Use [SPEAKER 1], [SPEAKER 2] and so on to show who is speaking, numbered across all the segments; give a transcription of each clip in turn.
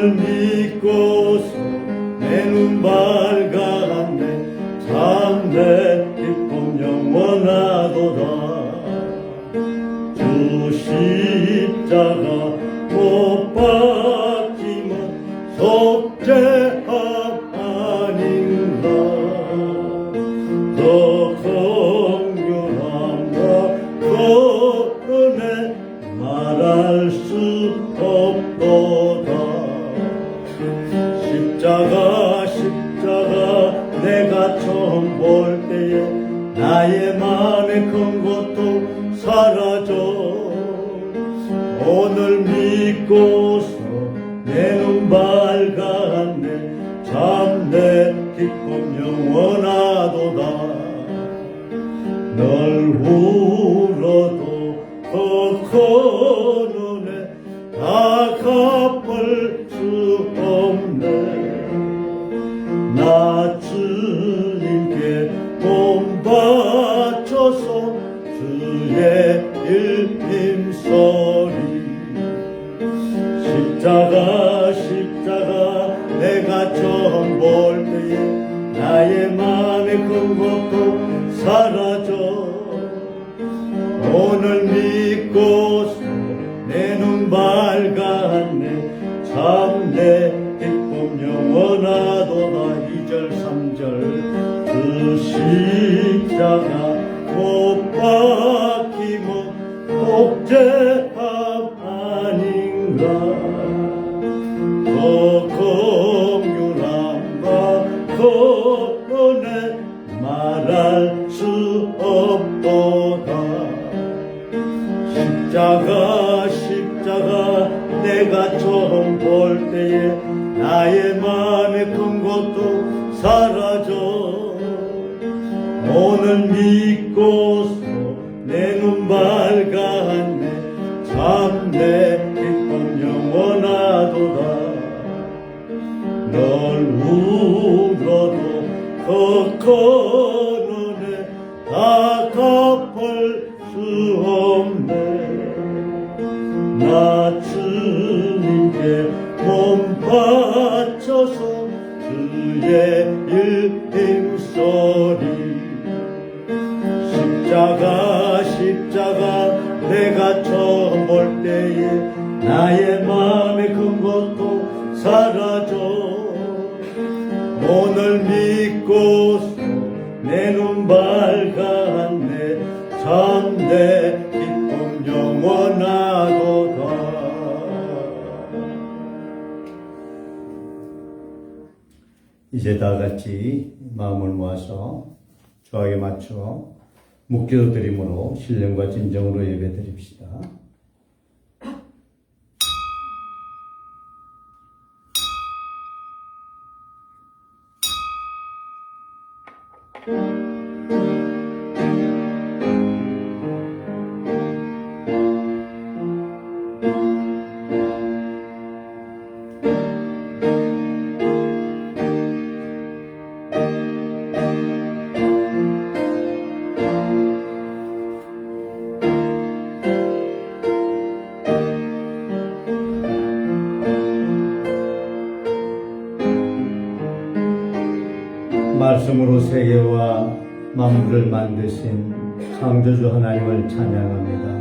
[SPEAKER 1] 오늘 믿고서 내 눈 밝았네. 참된 기쁨 영원하도다. 주 십자가 못 박히면 속죄함 아닌가. 더 긍휼함과 더 은혜 말할 수 없도다. 십자가 내가 처음 볼 때에 나의 맘의 큰 것도 사라져. 오늘 믿고서 내 눈 밝았네. 참된 기쁨 영원하도다. 널 울어도 더 큰 은혜 다 갚을 수 없네. 나 주님께 몸 바쳐서 주의 일 힘쓰리. 십자가 내가 처음 볼 때에 나의 맘의 큰 것도 사라져. 오늘 믿고서 내 눈 밝았네. 참내 기쁨 영원하도다. 2절 3절 그 십자가 못 박히면 속죄함 아닌가. 더 긍휼함과 더 은혜 말할 수 없도다. 십자가 내가 처음 볼 때에 나의 맘의 큰 것도 사라져. 오늘 믿고서 내 눈 밝았네. 참내 기쁨 영원하도다. 널 울어도 더 큰 은혜 다 갚을 수 없네. 나 주님께 몸 바쳐서 주의 일 힘쓰리. 십자가 내가 처음 볼 때에 나의 맘의 큰 것도 사라져. 오늘 믿고서 내 눈 밝았네. 참내 기쁨 영원하도다. 이제 다 같이 마음을 모아서 주에게 맞춰 묵기도 드림으로 신령과 진정으로 예배 드립시다. 말씀으로 세계와 만물을 만드신 창조주 하나님을 찬양합니다.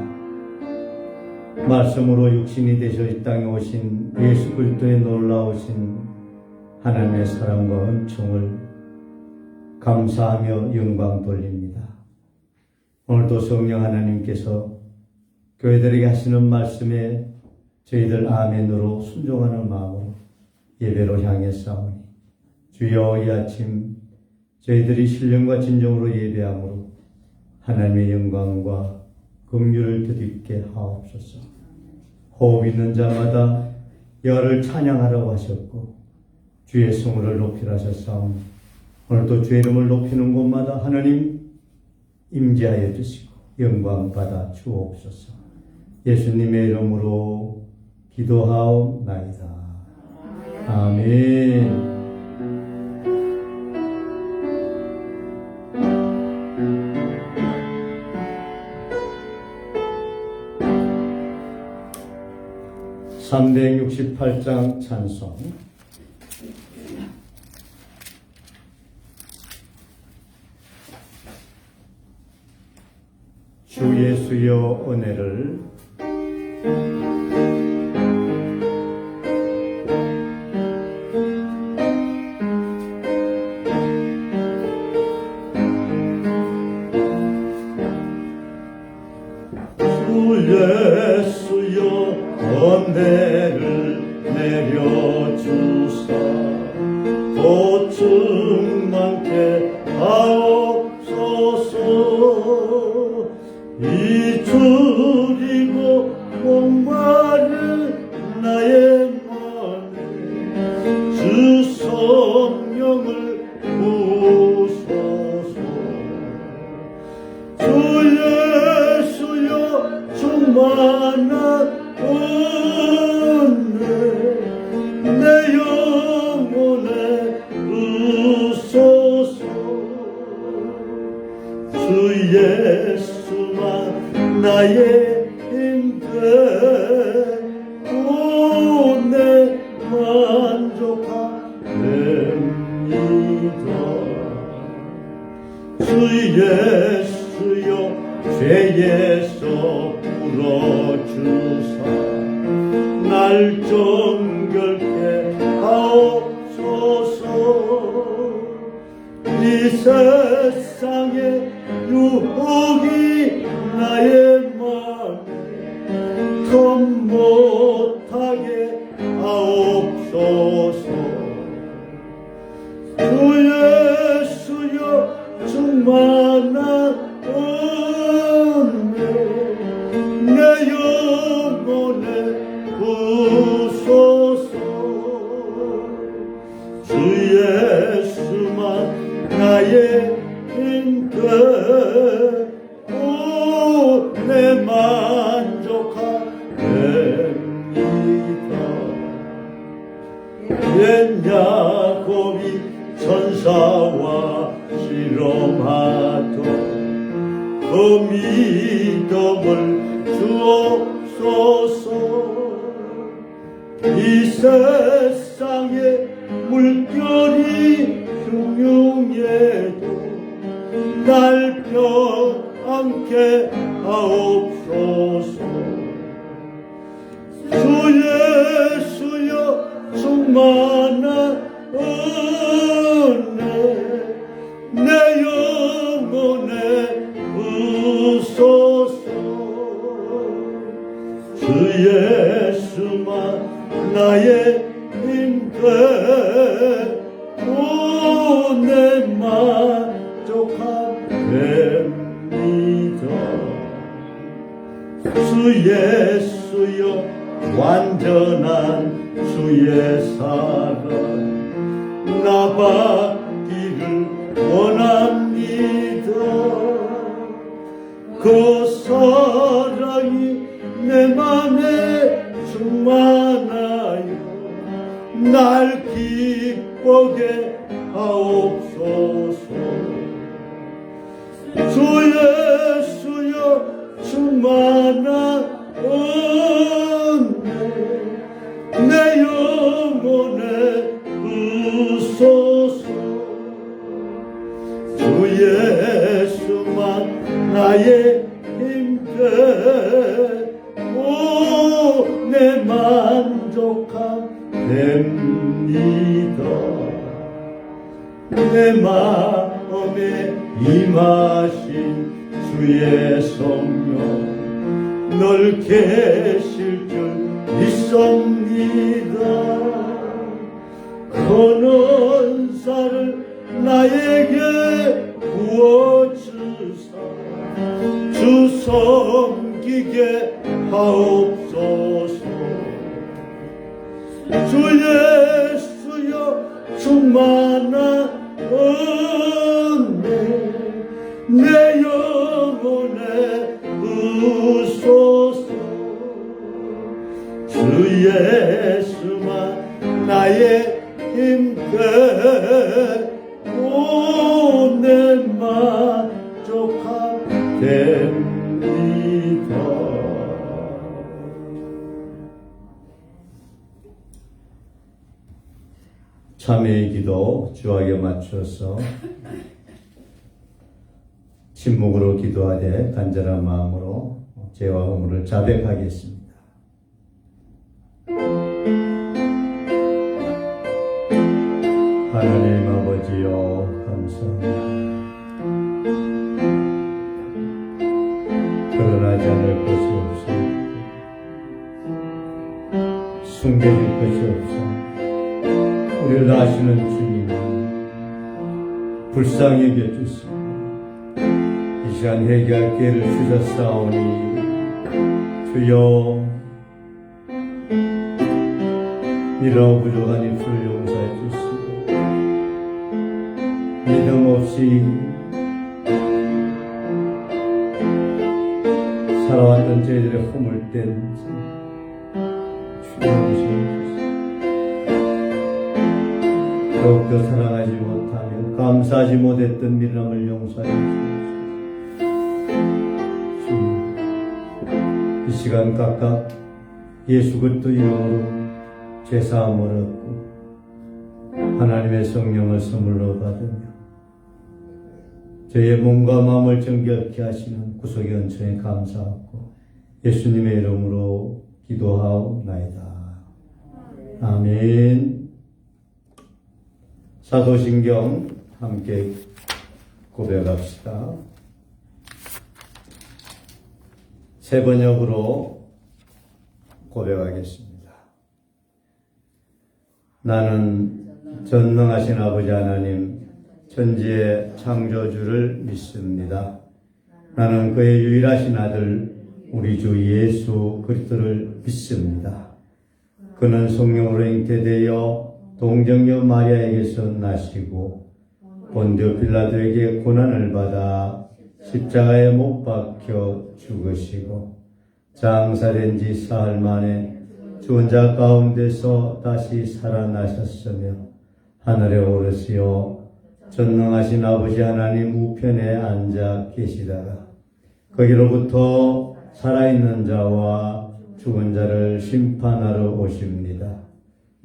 [SPEAKER 1] 말씀으로 육신이 되셔 이 땅에 오신 예수 그리스도의 놀라우신 하나님의 사랑과 은총을 감사하며 영광 돌립니다. 오늘도 성령 하나님께서 교회들에게 하시는 말씀에 저희들 아멘으로 순종하는 마음으로 예배로 향해 싸우니 주여 이 아침 저희들이 신령과 진정으로 예배함으로 하나님의 영광과 긍휼을 드립게 하옵소서. 호흡 있는 자마다 여를 찬양하라고 하셨고 주의 성을 높이라 하셨사오니 오늘도 주의 이름을 높이는 곳마다 하나님 임재하여 주시고 영광 받아 주옵소서. 예수님의 이름으로 기도하옵나이다. 아멘. 368장 찬송. 주 예수여 은혜를 예수여 은혜를 내려주사 고충 많게 하옵소서. 이주리고 목마른 나의 맘에 주 성령을 부소서. 주 예수여 충만한 은혜 내 영혼에 부소서. 주 예수만 나의 힘되고 내 만족함입니다. 주 예수여 죄에서 풀어주사 날 정결케 하옵소서. 이 세상의 유혹이 나의 맘에 더 못하게 하옵소서. 주 예수여 충만한 은혜 내 영혼에 부소서. 주 예수만 나의 힘되고 내 만족함입니다. 옛 야곱이 천사와 실험하던 그 믿음을 주옵소서. 이 세상에 물결이 흉흉해도 날 평안케 하옵소서. 주 예수여 충만한 은혜 내 영혼에 부소서. 주 예수만 나의 힘되고 내 만족함입니다. 주 예수여 완전한 주의 사랑 나 받기를 원합니다. 그 사랑이 내 맘에 충만하여 날 기쁘게 하옵소서. 주 예수여 충만한 은혜 내 영혼에 부소서. 주 예수만 나의 힘되고 내 만족함됩니다. 내 마음에 임하신 주의 성령 널 계실 줄 믿습니다. 그 은사를 나에게 부어주사 주 섬기게 하옵소서. 주 예수여 충만한 은혜 내 영혼에 부소서. 주 예수만 나의 힘되고 내 만족함됩니다. 3회의 기도 주하게 맞추어서 침묵으로 기도하되 간절한 마음으로 죄와 허물을 자백하겠습니다. 하나님 아버지여 감사합니다. 드러나지 않을 것이 없어 숨겨질 것이 없어 우리를 아시는 주님 불쌍히 여겨주시고 이 시간 회개할 기회를 주셨사오니 주여 이러 부족한 입술을 용서해 주시고 믿음 없이 살아왔던 저희들의 허물된 주여 주시옵소서. 더욱더 사랑하지 못하며 감사하지 못했던 미련함을 용서해 주옵소서. 주님, 이 시간 각각 예수 그리스도 이름으로 죄사함을 얻고 하나님의 성령을 선물로 받으며 저희의 몸과 마음을 정결케 하시는 구속의 은총에 감사하고 예수님의 이름으로 기도하옵나이다. 아멘. 사도신경 함께 고백합시다. 새 번역으로 고백하겠습니다. 나는 전능하신 아버지 하나님 천지의 창조주를 믿습니다. 나는 그의 유일하신 아들 우리 주 예수 그리스도를 믿습니다. 그는 성령으로 잉태되어 동정녀 마리아에게서 나시고 본디오 빌라도에게 고난을 받아 십자가에 못 박혀 죽으시고 장사된 지 사흘 만에 죽은 자 가운데서 다시 살아나셨으며 하늘에 오르시어 전능하신 아버지 하나님 우편에 앉아 계시다가 거기로부터 살아있는 자와 죽은 자를 심판하러 오십니다.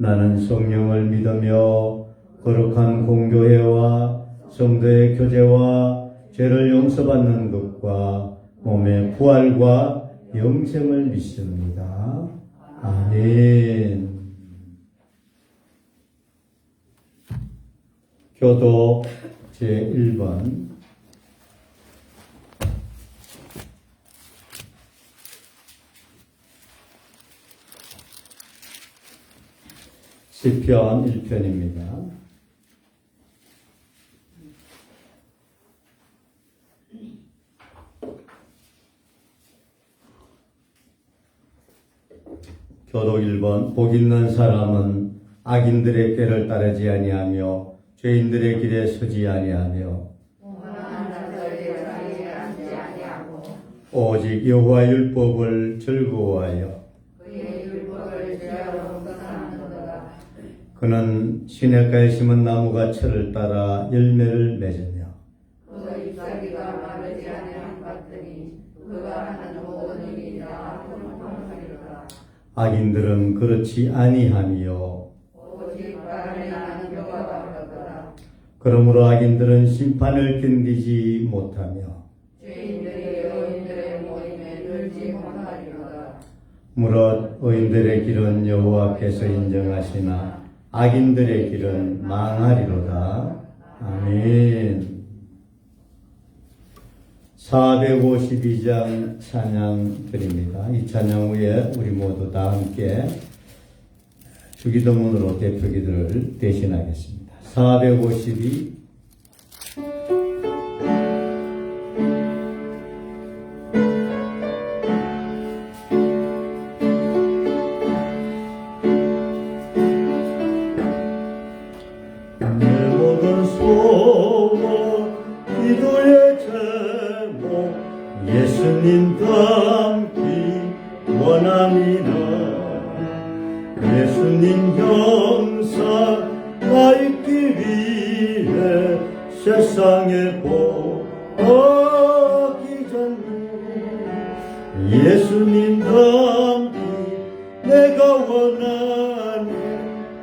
[SPEAKER 1] 나는 성령을 믿으며 거룩한 공교회와 성도의 교제와 죄를 용서받는 것과 몸의 부활과 영생을 믿습니다. 아멘. 교도 제1번 시편 1편입니다. 교독 1번 복 있는 사람은 악인들의 꾀를 따르지 아니하며 죄인들의 길에 서지 아니하며 오직 여호와 율법을 즐거워하여 그는 시냇가에 심은 나무가 철을 따라 열매를 맺으며 그 잎사귀가 마르지 아니한 것들이 그가 하는 모든 일이 다 풍성하리로다. 악인들은 그렇지 아니하며 오직 바람에 나는 벼가 바르더라. 그러므로 악인들은 심판을 견디지 못하며 죄인들이 의인들의 모임에 들지 못하리로다. 무릇 의인들의 길은 여호와께서 인정하시나 악인들의 길은 망하리로다. 아멘. 452장 찬양 드립니다. 이 찬양 후에 우리 모두 다 함께 주기도문으로 대표기도를 대신하겠습니다. 452 예수님 닮기 원함이나 예수님 형상 나있기 위해 세상에 보기 전에 예수님 닮기 내가 원하니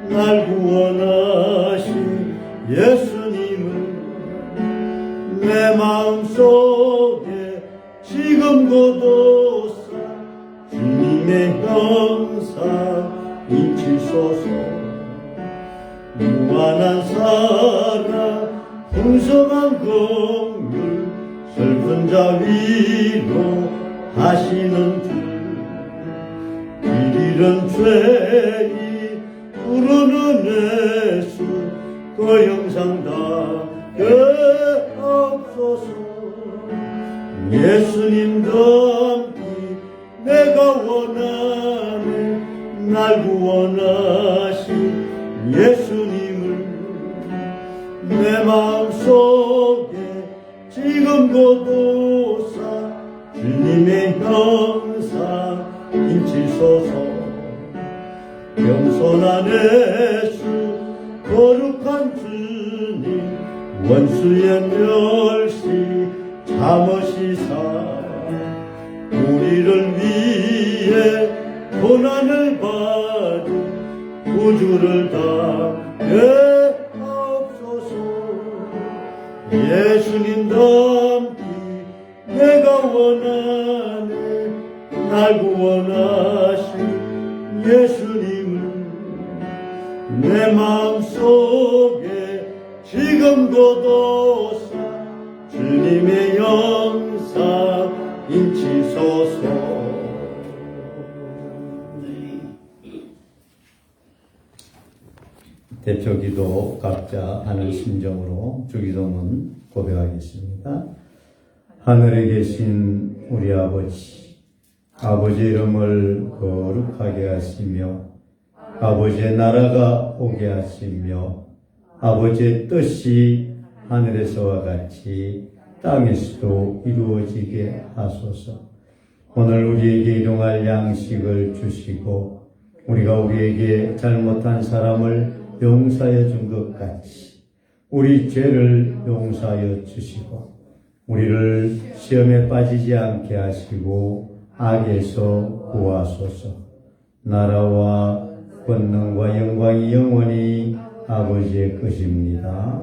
[SPEAKER 1] 날 구원하시 예수님을 내 마음속에 지금 고도사 주님의 형상 인치소서. 무한한 사랑 풍성한 긍휼 슬픈 자 위로 하시는 주. 길 잃은 죄인 부르는 예수 그 형상 닿게 하옵소서. 예수님 닮기 내가 원하네. 날 구원하신 예수님을 내 마음속에 지금 고도사 주님의 형상 인치소서. 겸손한 예수 거룩한 주님 원수의 멸시 참으시사 우리를 위해 고난을 받은 구주를 담게 하옵소서. 예수님 닮기 내가 원하네. 날 구원하신 예수님을 내 마음속에 지금 고도사 주님의 영상 인치소서. 대표기도 각자 하는 심정으로 주기도문 고백하겠습니다. 하늘에 계신 우리 아버지, 아버지의 이름을 거룩하게 하시며 아버지의 나라가 오게 하시며 아버지의 뜻이 하늘에서와 같이 땅에서도 이루어지게 하소서. 오늘 우리에게 일용할 양식을 주시고 우리가 우리에게 잘못한 사람을 용서해 준 것 같이 우리 죄를 용서하여 주시고 우리를 시험에 빠지지 않게 하시고 악에서 구하소서. 나라와 권능과 영광이 영원히 아버지의 것입니다.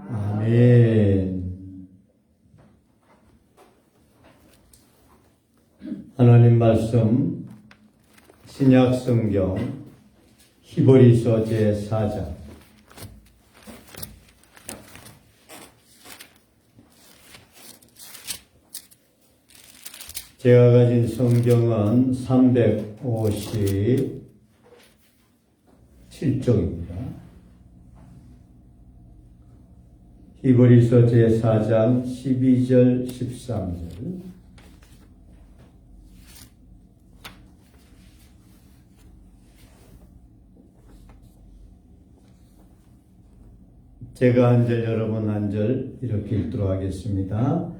[SPEAKER 1] 아멘. 하나님 말씀 신약 성경 히브리서 제4장 제가 가진 성경은 357쪽입니다. 히브리서 제4장 12절 13절 제가 한 절 여러분 한 절 이렇게 읽도록 하겠습니다.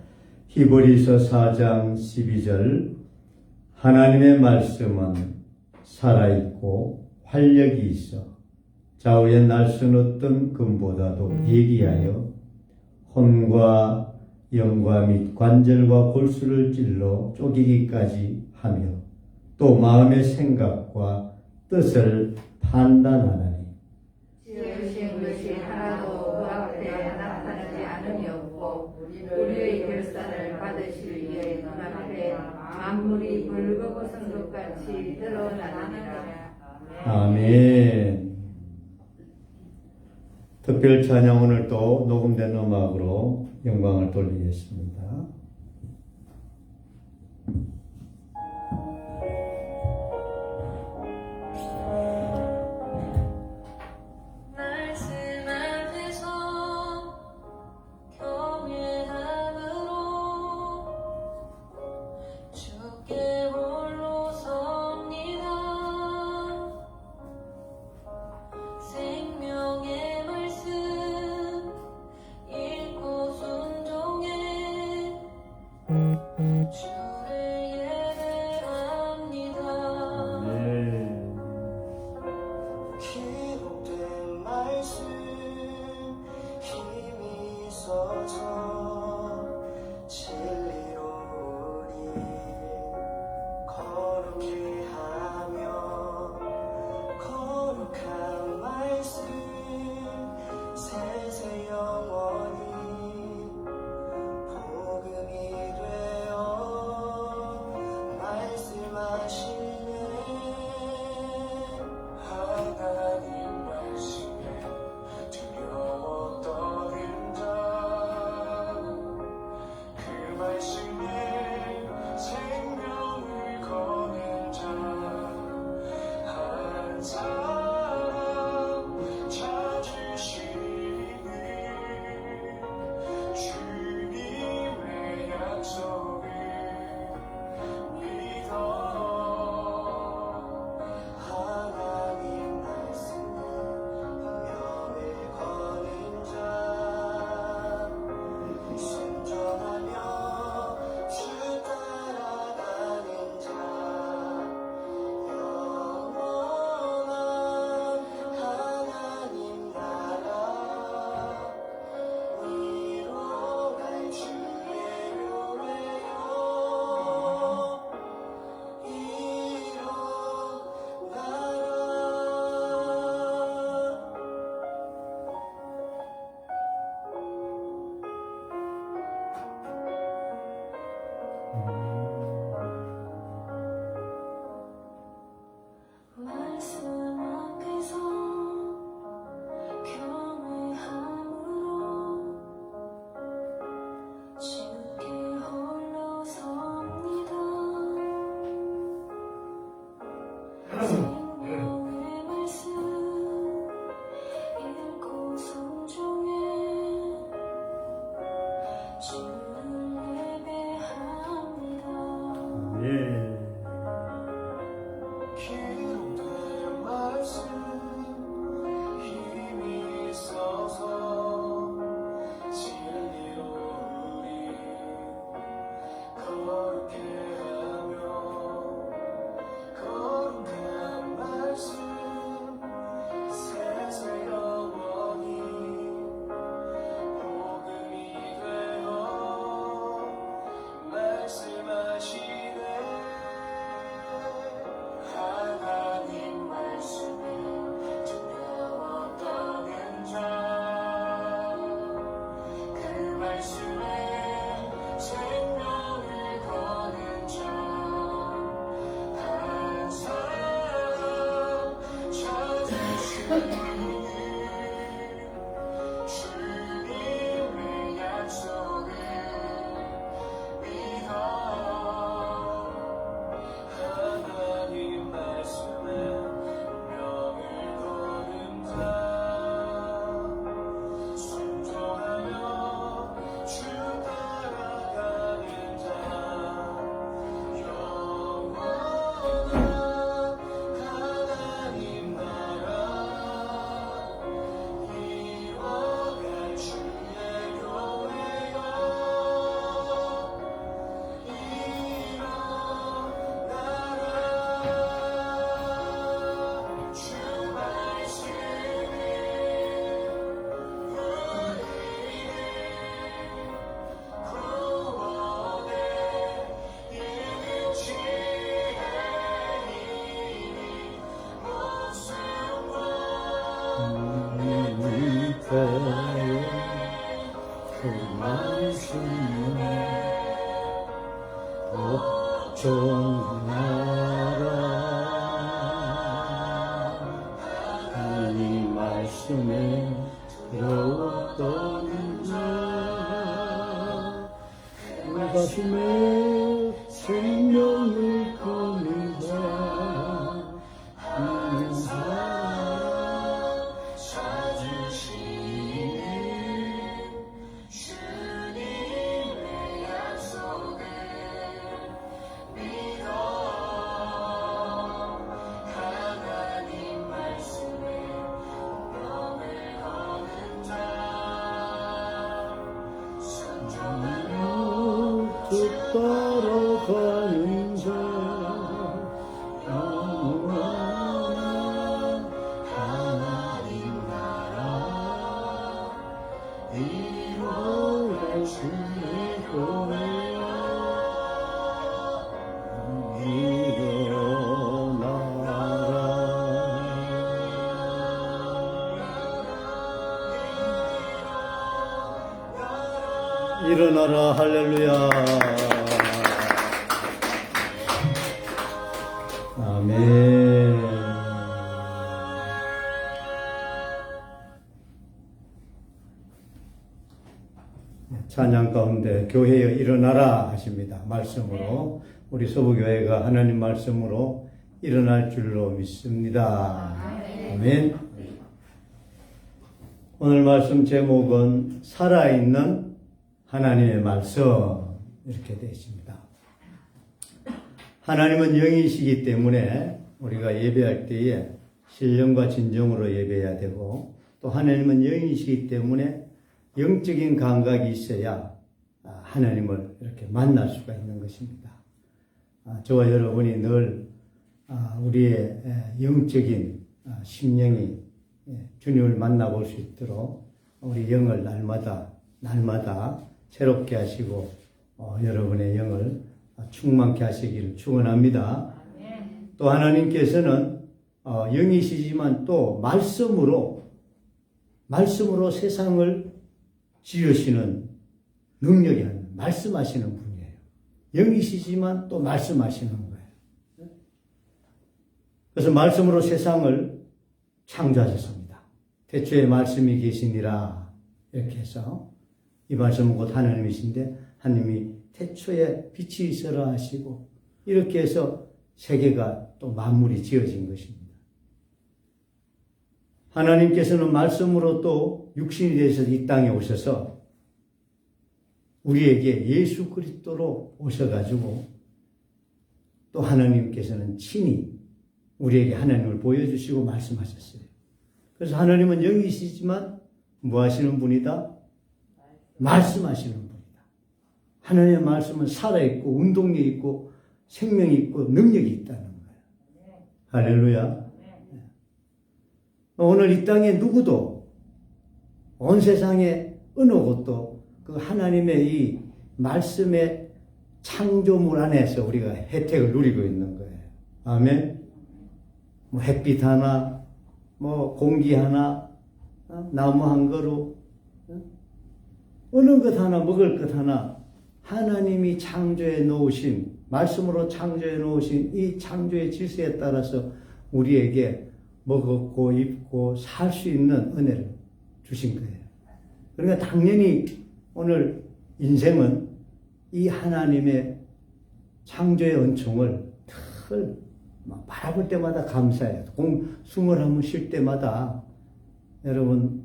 [SPEAKER 1] 히브리서 4장 12절 하나님의 말씀은 살아있고 활력이 있어 좌우에 날 수는 어떤 금보다도 예기하여 혼과 영과 및 관절과 골수를 찔러 쪼개기까지 하며 또 마음의 생각과 뜻을 판단하나니
[SPEAKER 2] 지으신 것이 하나도 그 앞에 나타나지 않음이 없고 우리의 결산을 받으실 이의 눈앞에 만물이 벌거벗은 것 같이 드러나느니라.
[SPEAKER 1] 아멘. 특별 찬양 오늘 또 녹음된 음악으로 영광을 돌리겠습니다.
[SPEAKER 2] 주를
[SPEAKER 3] 주께 홀로 섭니다. 생명의 말씀 읽고 순종해 주를 예배합니다.
[SPEAKER 1] 예.
[SPEAKER 4] 기록된 말씀 힘이 있어서 진리로 우리 거룩해 하며 거룩한 말씀 세세 영원히 복음이 되어 말씀하시네. 하나님 말씀에 두려워 떠는 자, 그 말씀에 생명을 거는 자, 한 사람 찾으시니 주님의 약속을 믿어. 하나님 말씀에 명을 거는 자, 순종하며 주 따라가는 자, 영원한 하나님 나라 이뤄갈 주의 교회가
[SPEAKER 1] 그 말씀에 복종하라. 하나님 말씀에 들어왔던 자, 그 가슴에 생명을 거는 자, 한 사람
[SPEAKER 4] 찾으시니 주님의 약속을 믿어. 하나님 말씀에 명을 거는 자, 순종하며
[SPEAKER 1] 주 따라가는 자, 영원한 하나님 나라 이뤄갈 주의 교회야 일어나라. 일어나라. 할렐루야. 아멘. 찬양 가운데 교회여 일어나라 하십니다. 말씀으로 우리 서부교회가 하나님 말씀으로 일어날 줄로 믿습니다. 아멘. 오늘 말씀 제목은 살아있는 하나님의 말씀 이렇게 되어 있습니다. 하나님은 영이시기 때문에 우리가 예배할 때에 신령과 진정으로 예배해야 되고, 또 하나님은 영이시기 때문에 영적인 감각이 있어야 하나님을 이렇게 만날 수가 있는 것입니다. 저와 여러분이 늘 우리의 영적인 심령이 주님을 만나볼 수 있도록 우리 영을 날마다 새롭게 하시고 여러분의 영을 충만케 하시기를 축원합니다. 또 하나님께서는 영이시지만 또 말씀으로 세상을 지으시는 능력이 있는 말씀하시는 분이에요. 영이시지만 또 말씀하시는 거예요. 그래서 말씀으로 세상을 창조하셨습니다. 태초에 말씀이 계시니라 이렇게 해서 이 말씀은 곧 하나님이신데 하나님이 태초에 빛이 있어라 하시고 이렇게 해서 세계가 또 만물이 지어진 것입니다. 하나님께서는 말씀으로 또 육신이 되어서 이 땅에 오셔서 우리에게 예수 그리스도로 오셔가지고 또 하나님께서는 친히 우리에게 하나님을 보여주시고 말씀하셨어요. 그래서 하나님은 영이시지만 뭐 하시는 분이다? 말씀하시는 분이다. 하나님의 말씀은 살아있고 운동력이 있고 생명이 있고 능력이 있다는 거예요. 할렐루야. 오늘 이 땅에 누구도 온 세상에 어느 곳도 그 하나님의 이 말씀의 창조물 안에서 우리가 혜택을 누리고 있는 거예요. 아멘. 뭐 햇빛 하나, 뭐 공기 하나, 나무 한 그루, 어느 것 하나, 먹을 것 하나, 하나님이 창조해 놓으신, 말씀으로 창조해 놓으신 이 창조의 질서에 따라서 우리에게 먹고 입고 살 수 있는 은혜를 주신 거예요. 그러니까 당연히 오늘 인생은 이 하나님의 창조의 은총을 늘 바라볼 때마다 감사해요. 숨을 한번 쉴 때마다 여러분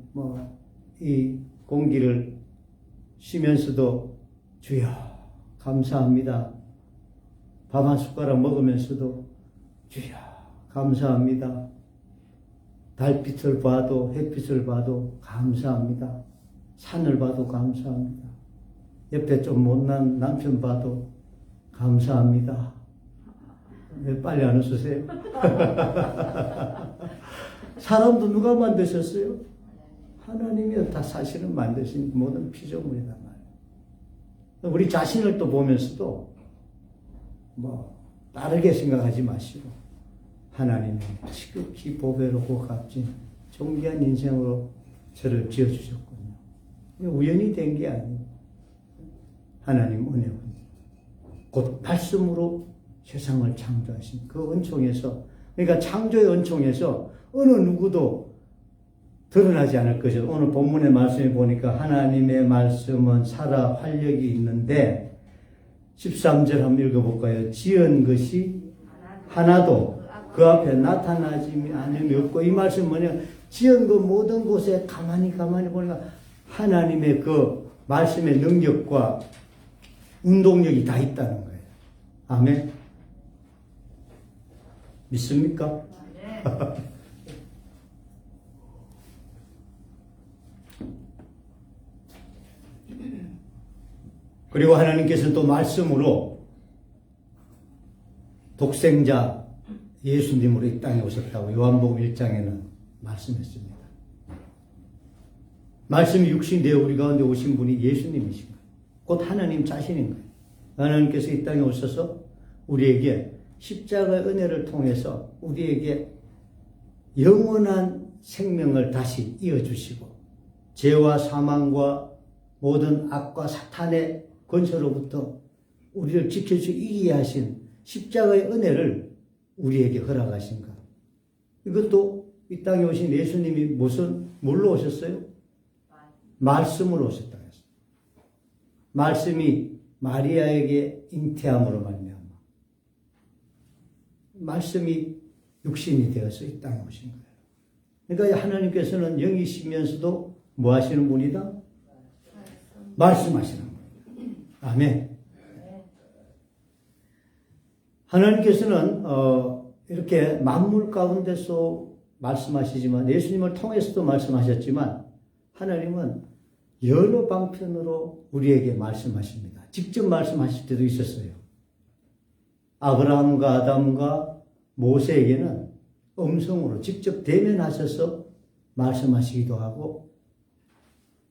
[SPEAKER 1] 이 공기를 쉬면서도 주여 감사합니다. 밥 한 숟가락 먹으면서도 주여 감사합니다. 달빛을 봐도 햇빛을 봐도 감사합니다. 산을 봐도 감사합니다. 옆에 좀 못난 남편 봐도 감사합니다. 왜 빨리 안 웃으세요? 사람도 누가 만드셨어요? 하나님이 다 사실은 만드신 모든 피조물이란 말이에요. 우리 자신을 또 보면서도 다르게 생각하지 마시고 하나님이 지극히 보배롭고 값진 존귀한 인생으로 저를 지어주셨군요. 우연히 된 게 아니에요. 하나님 은혜입니다. 곧 말씀으로 세상을 창조하신 그 은총에서, 그러니까 창조의 은총에서 어느 누구도 드러나지 않을 것이죠. 오늘 본문의 말씀에 보니까 하나님의 말씀은 살아 활력이 있는데 13절 한번 읽어볼까요? 지은 것이 하나도 그 앞에 나타나지 않음이 없고, 이 말씀 뭐냐? 지은 그 모든 곳에 가만히 보니까 하나님의 그 말씀의 능력과 운동력이 다 있다는 거예요. 아멘. 믿습니까? 네. 그리고 하나님께서는 또 말씀으로 독생자 예수님으로 이 땅에 오셨다고 요한복음 1장에는 말씀했습니다. 말씀이 육신이 되어 우리 가운데 오신 분이 예수님이신 거예요. 곧 하나님 자신인 거예요. 하나님께서 이 땅에 오셔서 우리에게 십자가의 은혜를 통해서 우리에게 영원한 생명을 다시 이어주시고 죄와 사망과 모든 악과 사탄의 권세로부터 우리를 지켜주시고 이기게 하신 십자가의 은혜를 우리에게 허락하신 것. 이것도 이 땅에 오신 예수님이 뭘로 오셨어요? 말씀으로 오셨다 했어요. 말씀이 마리아에게 잉태함으로 말미암아 말씀이 육신이 되어서 이 땅에 오신 거예요. 그러니까 하나님께서는 영이시면서도 뭐 하시는 분이다? 말씀하시는 분이다. 아멘. 하나님께서는 이렇게 만물 가운데서 말씀하시지만 예수님을 통해서도 말씀하셨지만 하나님은 여러 방편으로 우리에게 말씀하십니다. 직접 말씀하실 때도 있었어요. 아브라함과 아담과 모세에게는 음성으로 직접 대면하셔서 말씀하시기도 하고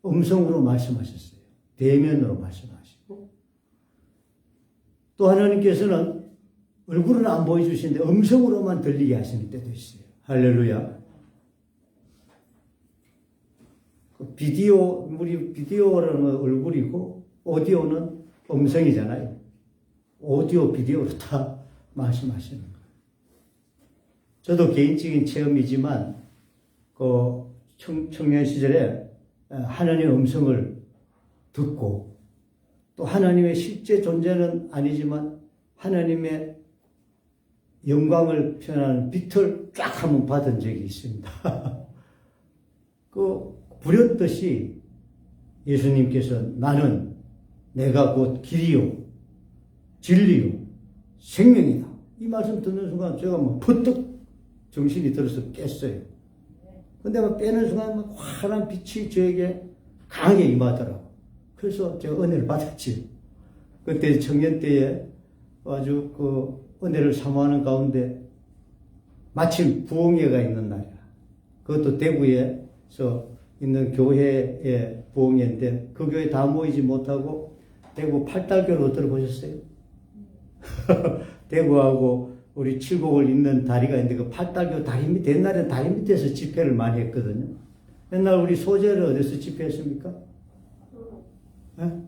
[SPEAKER 1] 음성으로 말씀하셨어요. 대면으로 말씀하시고 또 하나님께서는 얼굴은 안 보여주시는데 음성으로만 들리게 하시는 때도 있어요. 할렐루야. 우리 비디오라는 건 얼굴이고 오디오는 음성이잖아요. 오디오, 비디오로 다 말씀하시는 거예요. 저도 개인적인 체험이지만 청년 시절에 하나님의 음성을 듣고 또 하나님의 실제 존재는 아니지만 하나님의 영광을 표현하는 빛을 쫙 한번 받은 적이 있습니다. 그 부렸듯이 예수님께서 나는 내가 곧 길이요 진리요 생명이다. 이 말씀 듣는 순간 제가 뭐 퍼뜩 정신이 들어서 깼어요. 근데 막 빼는 순간 막 환한 빛이 저에게 강하게 임하더라고. 그래서 제가 은혜를 받았지. 그때 청년 때에 아주 그 은혜를 사모하는 가운데 마침 부흥회가 있는 날이라. 그것도 대구에서 있는 교회의 부흥회인데 그 교회 다 모이지 못하고 대구 팔달교로 들어보셨어요? 대구하고 우리 칠곡을 잇는 다리가 있는데 그 팔달교 다리 밑에 옛날에 다리 밑에서 집회를 많이 했거든요. 옛날 우리 소재를 어디서 집회했습니까? 네?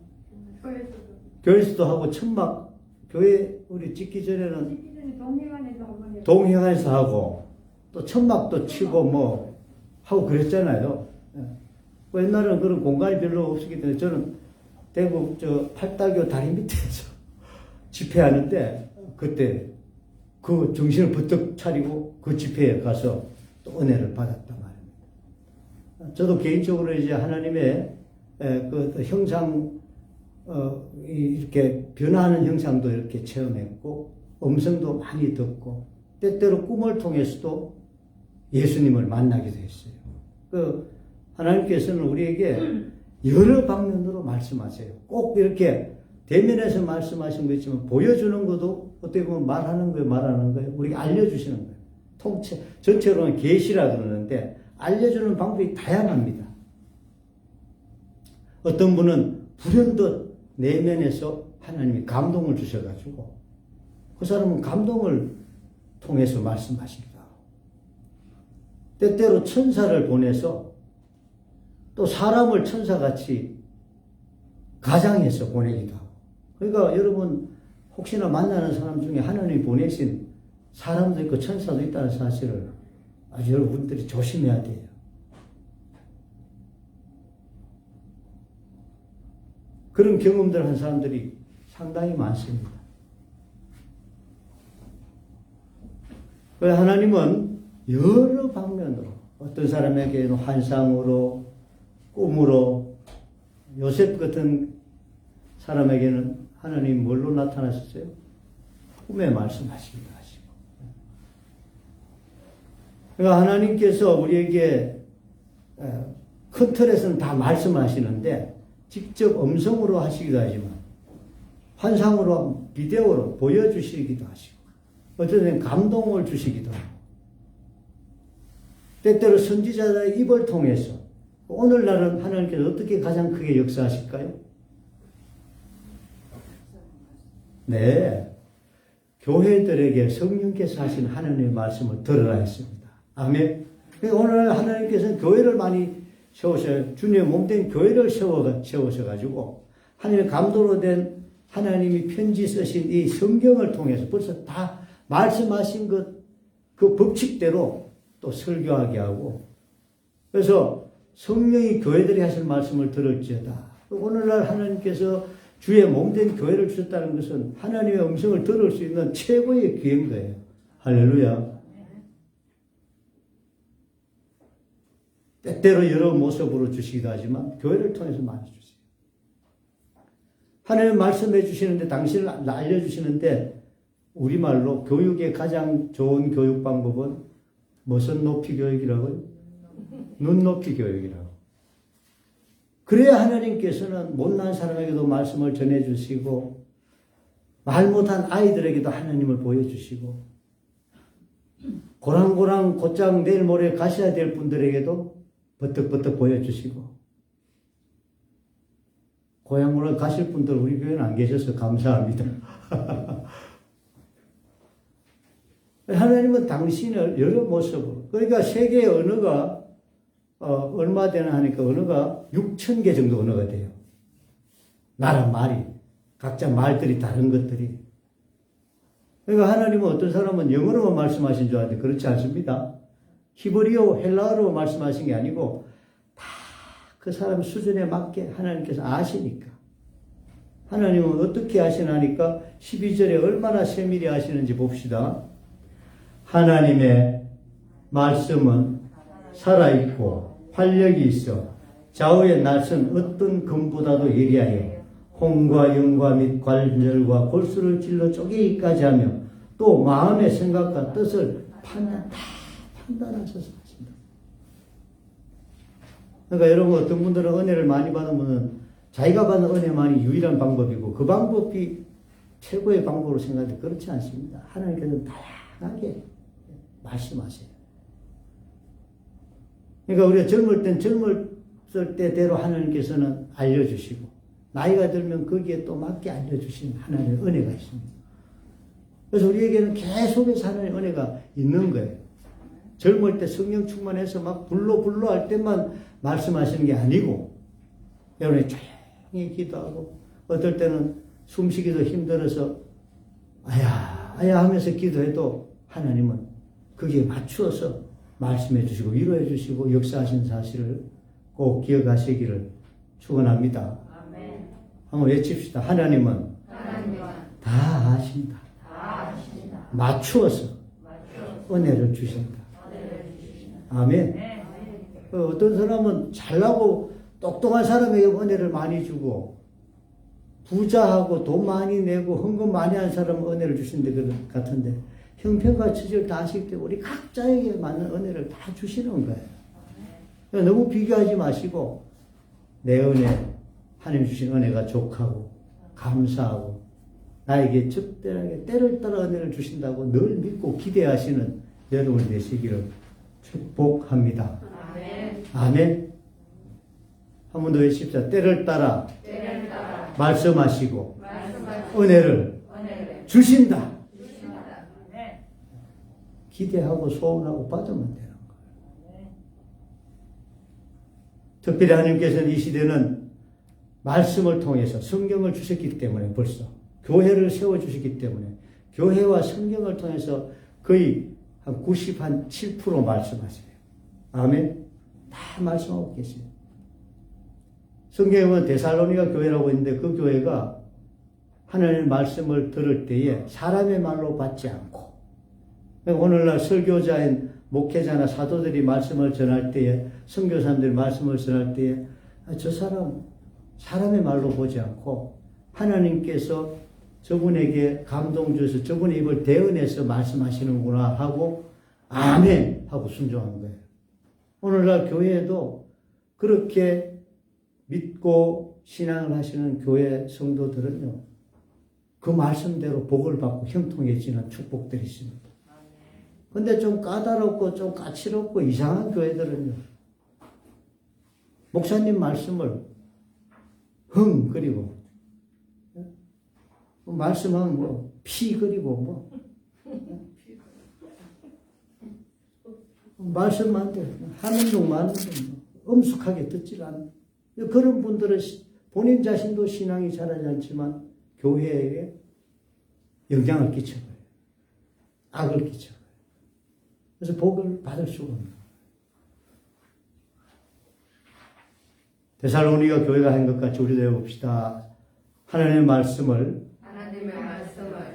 [SPEAKER 1] 교회에서도 하고 천막 교회 우리 짓기 전에는 동행안에서 하고 또 천막도 치고 뭐 하고 그랬잖아요. 그 옛날에는 그런 공간이 별로 없었기 때문에 저는 대구 저 팔달교 다리 밑에서 집회하는데 그때 그 정신을 버뜩 차리고 그 집회에 가서 또 은혜를 받았단 말입니다. 저도 개인적으로 이제 하나님의 그 형상 이렇게 변화하는 형상도 이렇게 체험했고 음성도 많이 듣고 때때로 꿈을 통해서도 예수님을 만나기도 했어요. 그 하나님께서는 우리에게 여러 방면으로 말씀하세요. 꼭 이렇게 대면에서 말씀하신 거 있지만 보여주는 것도 어떻게 보면 말하는 거예요. 우리가 알려주시는 거예요. 통째 전체로는 계시라 그러는데 알려주는 방법이 다양합니다. 어떤 분은 불현듯 내면에서 하나님이 감동을 주셔가지고 그 사람은 감동을 통해서 말씀하십니다. 때때로 천사를 보내서 또 사람을 천사같이 가장해서 보내기도 하고. 그러니까 여러분 혹시나 만나는 사람 중에 하나님이 보내신 사람도 있고 천사도 있다는 사실을 아주 여러분들이 조심해야 돼요. 그런 경험들 한 사람들이 상당히 많습니다. 그래서 하나님은 여러 방면으로 어떤 사람에게는 환상으로 꿈으로 요셉 같은 사람에게는 하나님 뭘로 나타나셨어요? 꿈에 말씀하시기도 하시고. 그러니까 하나님께서 우리에게 큰 틀에서는 다 말씀하시는데 직접 음성으로 하시기도 하지만 환상으로 비디오로 보여주시기도 하시고 어떤 때는 감동을 주시기도 하고 때때로 선지자의 입을 통해서 오늘날은 하나님께서 어떻게 가장 크게 역사하실까요? 네. 교회들에게 성령께서 하신 하나님의 말씀을 들으라 했습니다. 아멘. 오늘 하나님께서는 교회를 많이 세우셔, 주님의 몸된 교회를 세우셔가지고, 하나님의 감도로 된 하나님이 편지 쓰신 이 성경을 통해서 벌써 다 말씀하신 그 법칙대로 또 설교하게 하고, 그래서 성령이 교회들이 하실 말씀을 들을지어다. 오늘날 하나님께서 주의 몸된 교회를 주셨다는 것은 하나님의 음성을 들을 수 있는 최고의 기회인 거예요. 할렐루야. 때때로 여러 모습으로 주시기도 하지만 교회를 통해서 많이 주세요. 하나님 말씀해 주시는데 당신을 알려주시는데 우리말로 교육의 가장 좋은 교육 방법은 무슨 높이 교육이라고요? 눈높이 교육이라고. 그래야 하나님께서는 못난 사람에게도 말씀을 전해주시고 말 못한 아이들에게도 하나님을 보여주시고 고랑고랑 곧장 내일 모레 가셔야 될 분들에게도 버떡버떡 보여주시고 고향으로 가실 분들 우리 교회는 안 계셔서 감사합니다. 하나님은 당신을 여러 모습으로 그러니까 세계의 언어가 얼마 되나 하니까 언어가 6,000개 정도 언어가 돼요. 나라 말이 각자 말들이 다른 것들이 그러니까 하나님은 어떤 사람은 영어로만 말씀하신 줄 아는데 그렇지 않습니다. 히브리어 헬라어로 말씀하신 게 아니고 다 그 사람 수준에 맞게 하나님께서 아시니까. 하나님은 어떻게 아시나니까 12절에 얼마나 세밀히 아시는지 봅시다. 하나님의 말씀은 살아있고 활력이 있어 좌우의 낯은 어떤 금보다도 예리하여 홍과 영과 및 관절과 골수를 찔러 쪼개기까지 하며 또 마음의 생각과 뜻을 판단하셔서 하신다. 그러니까 여러분 어떤 분들은 은혜를 많이 받으면 자기가 받는 은혜만이 유일한 방법이고 그 방법이 최고의 방법으로 생각하는데 그렇지 않습니다. 하나님께서는 다양하게 말씀하세요. 그러니까 우리가 젊을 땐 젊을 때대로 하나님께서는 알려주시고 나이가 들면 거기에 또 맞게 알려주신 하나님의 은혜가 있습니다. 그래서 우리에게는 계속해서 하나님의 은혜가 있는 거예요. 젊을 때 성령 충만해서 막 불러 할 때만 말씀하시는 게 아니고 여러분이 조용히 기도하고 어떨 때는 숨쉬기도 힘들어서 아야 하면서 기도해도 하나님은 거기에 맞추어서 말씀해 주시고 위로해 주시고 역사하신 사실을 꼭 기억하시기를 축원합니다.
[SPEAKER 2] 아멘.
[SPEAKER 1] 한번 외칩시다. 하나님은 다 아신다. 맞추어서 은혜를 주신다. 아멘. 어떤 사람은 잘나고 똑똑한 사람에게 은혜를 많이 주고 부자하고 돈 많이 내고 헌금 많이 한 사람은 은혜를 주신데 그 같은데 형편과 처지를 다 아시기 때문에 우리 각자에게 맞는 은혜를 다 주시는 거예요. 그러니까 너무 비교하지 마시고 내 은혜, 하나님 주신 은혜가 족하고 감사하고 나에게 적절하게 때를 따라 은혜를 주신다고 늘 믿고 기대하시는 여러분 되시기를 축복합니다.
[SPEAKER 2] 아멘.
[SPEAKER 1] 아멘. 한 번 더 외칩시다. 때를 따라 말씀하시고 은혜를 주신다. 기대하고 소원하고 받으면 되는 거예요. 특별히 하나님께서는 이 시대는 말씀을 통해서 성경을 주셨기 때문에 벌써 교회를 세워주셨기 때문에 교회와 성경을 통해서 거의 한 97% 말씀하세요. 아멘. 다 말씀하고 계세요. 성경에 보면 데살로니가 교회라고 있는데 그 교회가 하나님의 말씀을 들을 때에 사람의 말로 받지 않고 오늘날 설교자인 목회자나 사도들이 말씀을 전할 때에 선교사님들이 말씀을 전할 때에 저 사람 사람의 말로 보지 않고 하나님께서 저분에게 감동 주셔서 저분의 입을 대언해서 말씀하시는구나 하고 아멘 하고 순종한 거예요. 오늘날 교회에도 그렇게 믿고 신앙을 하시는 교회 성도들은요, 그 말씀대로 복을 받고 형통해지는 축복들이 있습니다. 근데 좀 까다롭고 좀 까칠없고 이상한 교회들은요, 목사님 말씀을 그리고 말씀하면 뭐 피 그리고 말씀만 돼 하는 동만 엄숙하게 듣질 않아. 그런 분들은 본인 자신도 신앙이 잘하지 않지만 교회에 영향을 끼쳐버려요. 악을 끼쳐버려요. 그래서 복을 받을 수가 없는 거예요. 데살로니가 교회가 한 것 같이 우리도 해봅시다. 하나님의 말씀을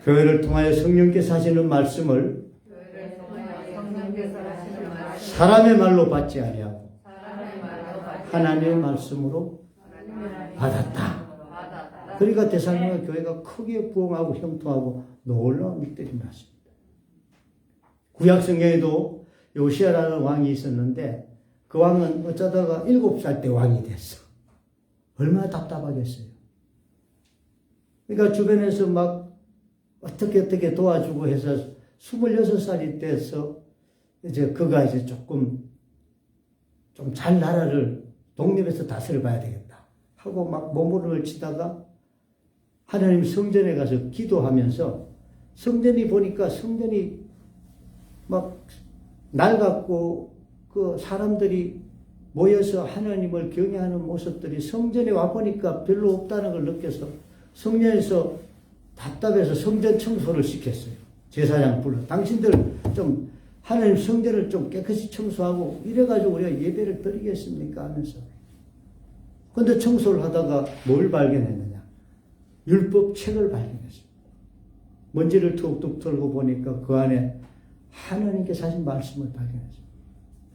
[SPEAKER 1] 교회를 통하여 성령께서 하시는 말씀을 사람의 말로 받지 아니하고 하나님의 말씀으로 받았다. 그러니까 데살로니가 교회가 크게 부흥하고 형통하고 놀라운 일들이 났습니다. 구약 성경에도 요시아라는 왕이 있었는데 그 왕은 어쩌다가 7살 때 왕이 됐어. 얼마나 답답하겠어요. 그러니까 주변에서 막 어떻게 도와주고 해서 26살이 돼서 이제 그가 이제 좀 잘 나라를 독립해서 다스려 봐야 되겠다 하고 막 몸부림을 치다가 하나님 성전에 가서 기도하면서 성전이 보니까 성전이 막 낡았고 그 사람들이 모여서 하나님을 경외하는 모습들이 성전에 와보니까 별로 없다는 걸 느껴서 성전에서 답답해서 성전 청소를 시켰어요. 제사장 불러. 당신들 좀 하나님 성전을 좀 깨끗이 청소하고 이래가지고 우리가 예배를 드리겠습니까? 하면서. 근데 청소를 하다가 뭘 발견했느냐? 율법 책을 발견했습니다. 먼지를 툭툭 털고 보니까 그 안에 하나님께서 하신 말씀을 발견했습니다.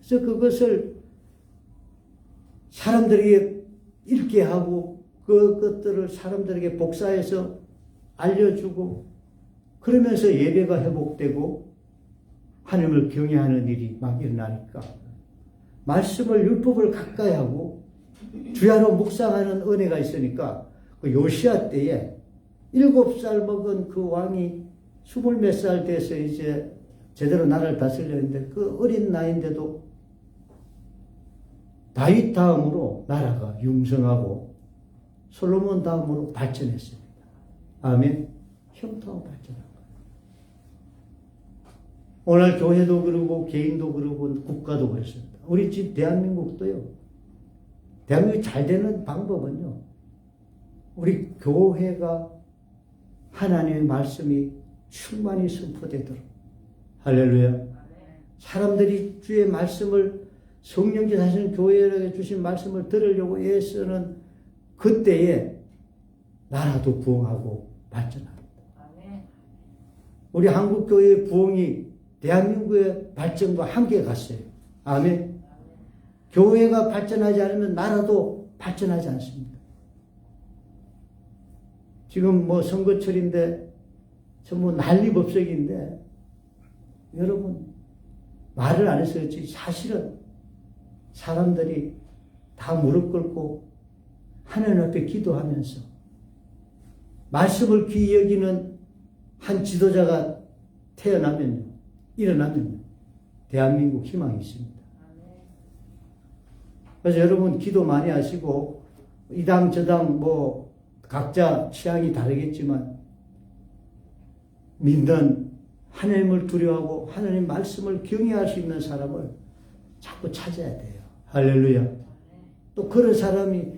[SPEAKER 1] 그래서 그것을 사람들에게 읽게 하고 그것들을 사람들에게 복사해서 알려주고 그러면서 예배가 회복되고 하나님을 경외하는 일이 막 일어나니까 말씀을 율법을 가까이 하고 주야로 묵상하는 은혜가 있으니까 그 요시야 때에 7살 먹은 그 왕이 20몇 살 돼서 이제 제대로 나라를 다스리려 했는데 그 어린 나이인데도 다윗 다음으로 나라가 융성하고 솔로몬 다음으로 발전했습니다. 아멘. 형통하고 발전한 거예요. 오늘 교회도 그러고 개인도 그러고 국가도 그렇습니다. 우리 집 대한민국도요. 대한민국이 잘 되는 방법은요. 우리 교회가 하나님의 말씀이 충만히 선포되도록 할렐루야. 사람들이 주의 말씀을 성령께서 하시는 교회에 주신 말씀을 들으려고 애쓰는 그때에 나라도 부흥하고 발전합니다. 우리 한국교회의 부흥이 대한민국의 발전과 함께 갔어요. 아멘. 교회가 발전하지 않으면 나라도 발전하지 않습니다. 지금 뭐 선거철인데 전부 난리법석인데 여러분 말을 안 해서 그렇지 사실은 사람들이 다 무릎 꿇고 하나님 앞에 기도하면서 말씀을 귀히 여기는 한 지도자가 일어나면 대한민국 희망이 있습니다. 그래서 여러분 기도 많이 하시고 이 당 저 당 뭐 각자 취향이 다르겠지만 믿는 하나님을 두려워하고 하나님 말씀을 경외할 수 있는 사람을 자꾸 찾아야 돼요. 할렐루야. 또 그런 사람이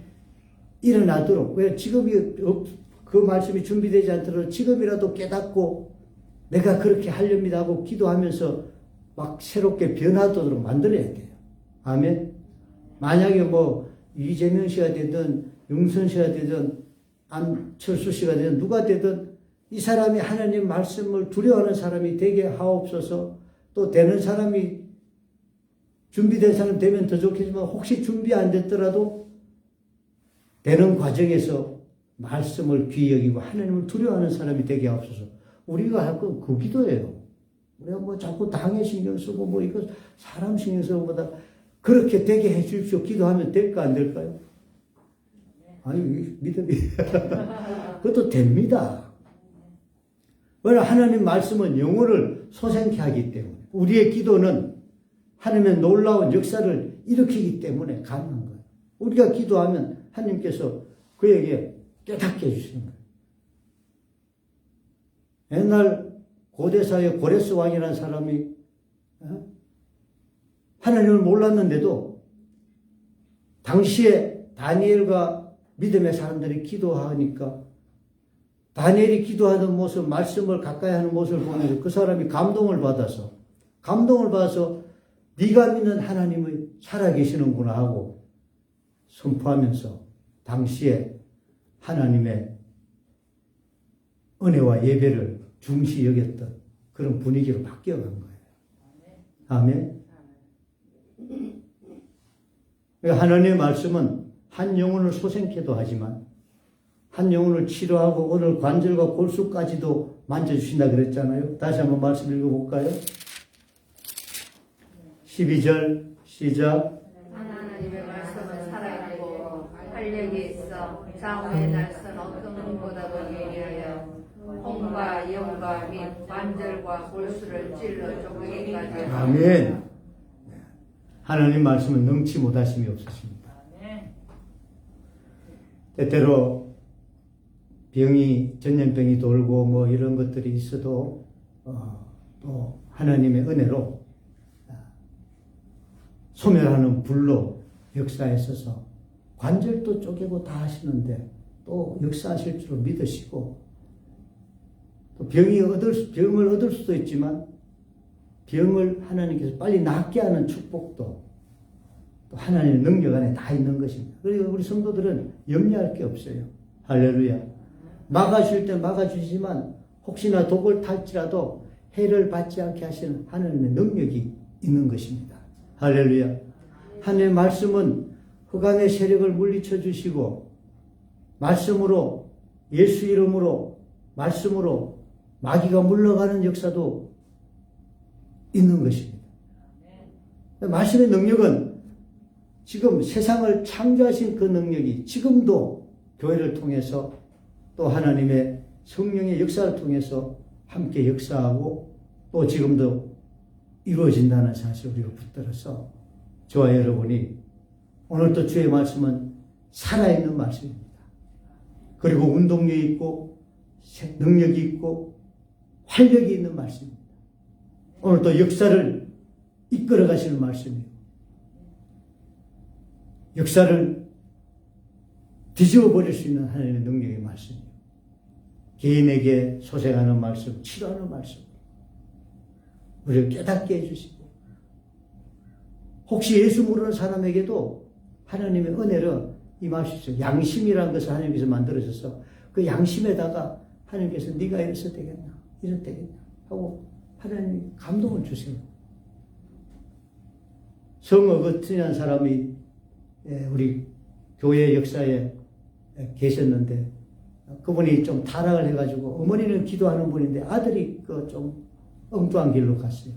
[SPEAKER 1] 일어나도록 왜 지금이 그 말씀이 준비되지 않도록 지금이라도 깨닫고 내가 그렇게 하렵니다 하고 기도하면서 막 새롭게 변화되도록 만들어야 돼요. 아멘. 만약에 뭐 이재명 씨가 되든 윤선 씨가 되든 안철수 씨가 되든 누가 되든 이 사람이 하나님 말씀을 두려워하는 사람이 되게 하옵소서. 또 되는 사람이 준비된 사람 되면 더 좋겠지만 혹시 준비 안 됐더라도 되는 과정에서 말씀을 귀히 여기고 하나님을 두려워하는 사람이 되게 하옵소서. 우리가 할 건 그 기도예요. 우리가 뭐 자꾸 당에 신경 쓰고 뭐 이거 사람 신경 쓰는 것보다 그렇게 되게 해 주십시오. 기도하면 될까 안 될까요? 아니 믿음이 그것도 됩니다. 왜냐하면 하나님 말씀은 영혼을 소생케 하기 때문에 우리의 기도는 하나님의 놀라운 역사를 일으키기 때문에 가능한 거예요. 우리가 기도하면 하나님께서 그에게 깨닫게 해주시는 거예요. 옛날 고대사의 고레스 왕이라는 사람이 하나님을 몰랐는데도 당시에 다니엘과 믿음의 사람들이 기도하니까 다니엘이 기도하는 모습, 말씀을 가까이 하는 모습을 보면서 그 사람이 감동을 받아서 네가 믿는 하나님이 살아계시는구나 하고 선포하면서 당시에 하나님의 은혜와 예배를 중시 여겼던 그런 분위기로 바뀌어간 거예요. 아멘. 하나님의 말씀은 한 영혼을 소생케도 하지만 한 영혼을 치료하고 오늘 관절과 골수까지도 만져주신다 그랬잖아요. 다시 한번 말씀 읽어볼까요? 12절 시작.
[SPEAKER 2] 하나님의 말씀은 살아있고 활력이 있어 장후의 날선 어떤 눈보다도 예리하여 혼과 영과 및 관절과 골수를 찔러 쪼개기까지.
[SPEAKER 1] 아멘. 하나님 말씀은 능치 못하심이 없으십니다. 때때로 병이 전염병이 돌고 뭐 이런 것들이 있어도 또 하나님의 은혜로 소멸하는 불로 역사하셔서 관절도 쪼개고 다 하시는데 또 역사하실 줄 믿으시고 또 병을 얻을 수도 있지만 병을 하나님께서 빨리 낫게 하는 축복도 또 또 하나님의 능력 안에 다 있는 것입니다. 그리고 우리 성도들은 염려할 게 없어요. 할렐루야. 막아줄 때 막아주지만 혹시나 독을 탈지라도 해를 받지 않게 하시는 하나님의 능력이 있는 것입니다. 할렐루야. 하나님의 말씀은 흑암의 세력을 물리쳐 주시고 말씀으로 예수 이름으로 말씀으로 마귀가 물러가는 역사도 있는 것입니다. 말씀의 능력은 지금 세상을 창조하신 그 능력이 지금도 교회를 통해서 또 하나님의 성령의 역사를 통해서 함께 역사하고 또 지금도 이루어진다는 사실을 우리가 붙들어서 저와 여러분이 오늘도 주의 말씀은 살아있는 말씀입니다. 그리고 운동력이 있고 능력이 있고 활력이 있는 말씀입니다. 오늘도 역사를 이끌어 가시는 말씀이에요. 역사를 뒤집어 버릴 수 있는 하나님의 능력의 말씀이에요. 개인에게 소생하는 말씀, 치료하는 말씀. 우리를 깨닫게 해주시고 혹시 예수 모르는 사람에게도 하나님의 은혜를 임하십시오. 양심이라는 것을 하나님께서 만들어줘서 그 양심에다가 하나님께서 네가 이래서 되겠나 이래서 되겠나 하고 하나님이 감동을 주세요. 성어거트냐는 사람이 우리 교회 역사에 계셨는데 그분이 좀 타락을 해가지고 어머니는 기도하는 분인데 아들이 그 좀 엉뚱한 길로 갔어요.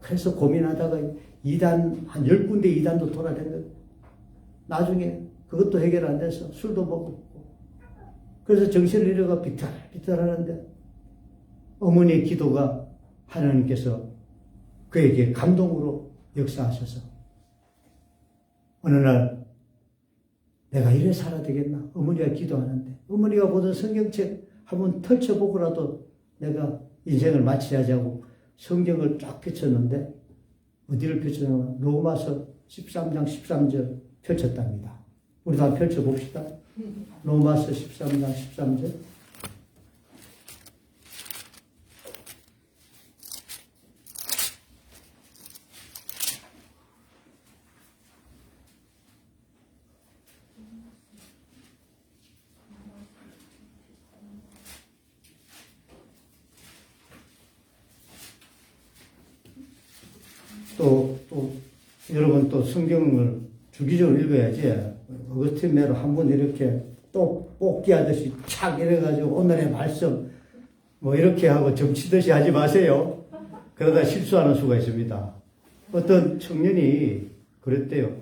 [SPEAKER 1] 그래서 고민하다가 이단 한 10군데 이단도 돌아다녔는데 나중에 그것도 해결 안 돼서 술도 먹고 그래서 정신을 잃어가 비틀비틀하는데 어머니의 기도가 하나님께서 그에게 감동으로 역사하셔서 어느 날 내가 이래 살아야 되겠나 어머니가 기도하는데 어머니가 보던 성경책 한번 펼쳐보고라도 내가 인생을 마쳐야지 하고 성경을 쫙 펼쳤는데 어디를 펼쳤냐면 로마서 13장 13절 펼쳤답니다. 우리도 한번 펼쳐봅시다. 로마서 13장 13절. 또 여러분 또 성경을 주기적으로 읽어야지. 어거스틴 매로 한번 이렇게 또 뽑기 하듯이 착 이래가지고 오늘의 말씀 뭐 이렇게 하고 점치듯이 하지 마세요. 그러다 실수하는 수가 있습니다. 어떤 청년이 그랬대요.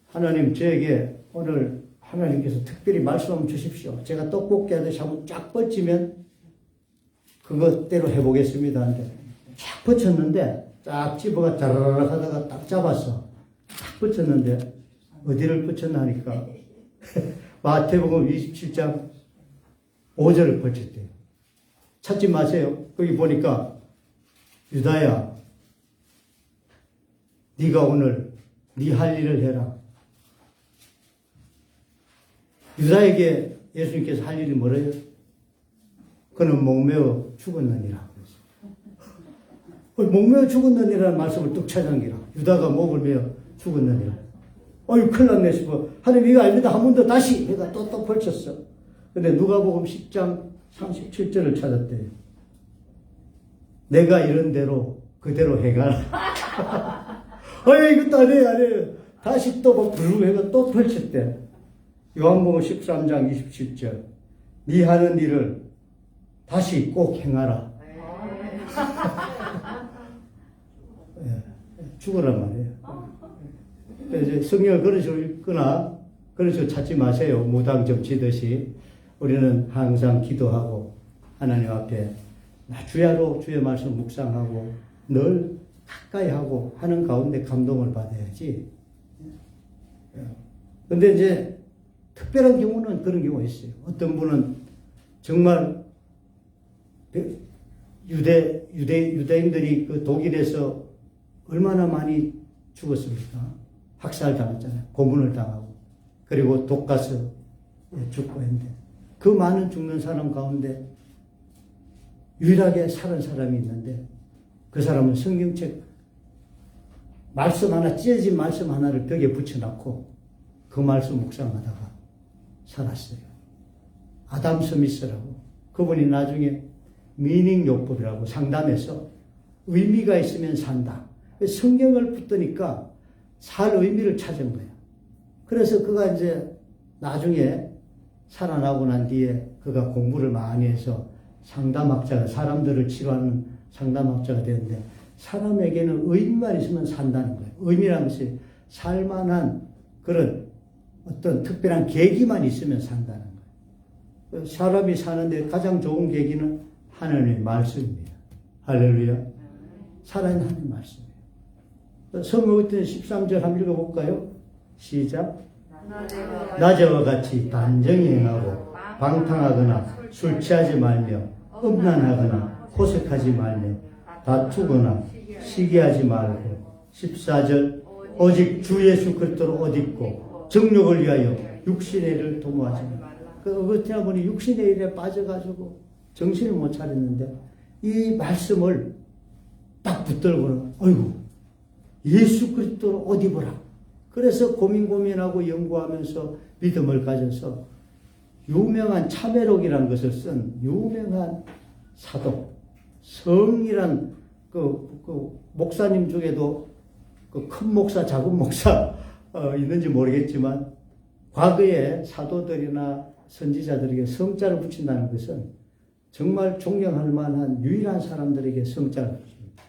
[SPEAKER 1] 하나님 저에게 오늘 하나님께서 특별히 말씀 한번 주십시오. 제가 떡볶이 하듯이 한번 쫙 뻗치면 그것대로 해보겠습니다. 한데 쫙 뻗쳤는데 쫙 집어가 자라락 하다가 딱 잡았어. 딱 붙였는데 어디를 붙였나 하니까 마태복음 27장 5절을 붙였대요. 찾지 마세요. 거기 보니까 유다야 네가 오늘 네 할 일을 해라. 유다에게 예수님께서 할 일이 뭐래요? 그는 목매어 죽었느니라. 목매어 죽었느니라는 말씀을 뚝 찾아낸기라. 유다가 목을 매어 죽었느니라. 어이, 큰일 났네 싶어. 하나님 이거 아닙니다. 한 번 더 다시 해가 또 펼쳤어. 근데 누가복음 10장 37절을 찾았대요. 내가 이런 대로 그대로 해가라. 이것도 안 해요. 다시 또 막 부르고 해가 또 펼쳤대. 요한복음 13장 27절. 네 하는 일을 다시 꼭 행하라. 죽으란 말이에요. 이제 성경을 그러시고 읽거나 그러시고 찾지 마세요. 무당점 치듯이. 우리는 항상 기도하고 하나님 앞에 주야로 주의 말씀 묵상하고 늘 가까이 하고 하는 가운데 감동을 받아야지. 근데 이제 특별한 경우는 그런 경우가 있어요. 어떤 분은 정말 유대인들이 그 독일에서 얼마나 많이 죽었습니까? 학살 당했잖아요. 고문을 당하고. 그리고 독가서 죽고 했는데 그 많은 죽는 사람 가운데 유일하게 살은 사람이 있는데 그 사람은 성경책 말씀 하나, 찢어진 말씀 하나를 벽에 붙여놓고 그 말씀 묵상하다가 살았어요. 아담 스미스라고. 그분이 나중에 미닝요법이라고 상담해서 의미가 있으면 산다. 성경을 붙드니까 살 의미를 찾은 거예요. 그래서 그가 이제 나중에 살아나고 난 뒤에 그가 공부를 많이 해서 상담학자가, 사람들을 치료하는 상담학자가 되는데, 사람에게는 의미만 있으면 산다는 거예요. 의미라는 것이 살만한 그런 어떤 특별한 계기만 있으면 산다는 거예요. 사람이 사는데 가장 좋은 계기는 하나님의 말씀입니다. 할렐루야. 살아있는 하나님의 말씀이에요. 성경의 13절 한번 읽어볼까요? 시작. 낮에와 같이 단정히 행하고 방탕하거나 술 취하지 말며 음란하거나 호색하지 말며 다투거나 시기하지 말고 14절 오직 주 예수 그리스도를 옷 입고 정욕을 위하여 육신의 일을 도모하지 말라. 어떻게 보니 육신의 일에 빠져가지고 정신을 못 차렸는데 이 말씀을 딱 붙들고는 어이구 예수 그리스도를 옷 입어라. 그래서 고민하고 연구하면서 믿음을 가져서 유명한 참회록이라는 것을 쓴 유명한 사도 성이란 그 목사님 중에도 그 큰 목사, 작은 목사 있는지 모르겠지만 과거에 사도들이나 선지자들에게 성자를 붙인다는 것은 정말 존경할 만한 유일한 사람들에게 성자를 붙입니다.